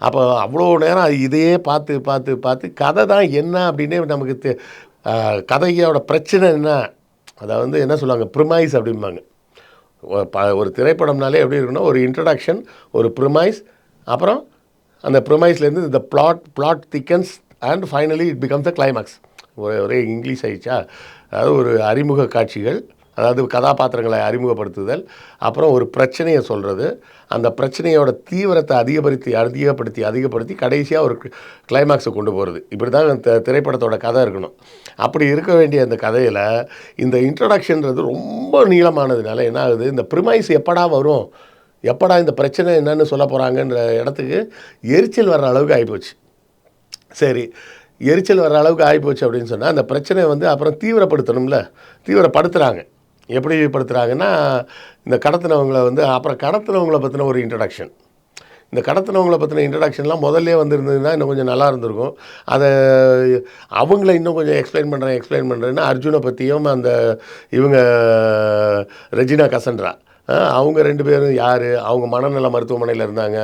அப்போ அவ்வளோ நேரம் இதையே பார்த்து பார்த்து பார்த்து கதை தான் என்ன அப்படின்னே நமக்கு கதையோட பிரச்சனை என்ன, அதை வந்து என்ன சொல்லுவாங்க, ப்ரிமைஸ் அப்படிம்பாங்க. ஒரு திரைப்படம்னாலே எப்படி இருக்குன்னா, ஒரு இன்ட்ரடக்ஷன், ஒரு ப்ரிமைஸ், அப்புறம் அந்த ப்ரிமைஸ்லேருந்து இந்த plot thickens and finally it becomes the climax. ஒரே இங்கிலீஷ் ஆகிடுச்சா. அதாவது ஒரு அறிமுக காட்சிகள், அதாவது கதாபாத்திரங்களை அறிமுகப்படுத்துதல், அப்புறம் ஒரு பிரச்சனையை சொல்கிறது, அந்த பிரச்சனையோட தீவிரத்தை அதிகப்படுத்தி கடைசியாக ஒரு கிளைமாக்ஸை கொண்டு போகிறது. இப்படி தான் திரைப்படத்தோட கதை இருக்கணும். அப்படி இருக்க வேண்டிய அந்த கதையில் இந்த இன்ட்ரடக்ஷன்றது ரொம்ப நீளமானதுனால என்ன ஆகுது, இந்த ப்ரிமைஸ் எப்படா வரும், எப்படா இந்த பிரச்சனை என்னன்னு சொல்ல போகிறாங்கன்ற இடத்துக்கு எரிச்சல் வர்ற அளவுக்கு ஆகிப்போச்சு. சரி, எரிச்சல் வர்ற அளவுக்கு ஆகிப்போச்சு அப்படின்னு சொன்னால் அந்த பிரச்சனையை வந்து அப்புறம் தீவிரப்படுத்துகிறாங்க. எப்படி படுத்துகிறாங்கன்னா, இந்த கடத்தினவங்களை வந்து அப்புறம் கடத்தினவங்களை பற்றின ஒரு இன்ட்ரடக்ஷன். இந்த கடத்தினவங்களை பற்றின இன்ட்ரடக்ஷன்லாம் முதல்லே வந்துருந்ததுன்னா இன்னும் கொஞ்சம் நல்லா இருந்திருக்கும். அதை அவங்கள இன்னும் கொஞ்சம் எக்ஸ்பிளைன் பண்ணுறேன்னா அர்ஜுனை பற்றியும் அந்த இவங்க ரெஜினா கசன்ட்ரா அவங்க 2 பேரும் யார், அவங்க மனநல மருத்துவமனையில் இருந்தாங்க.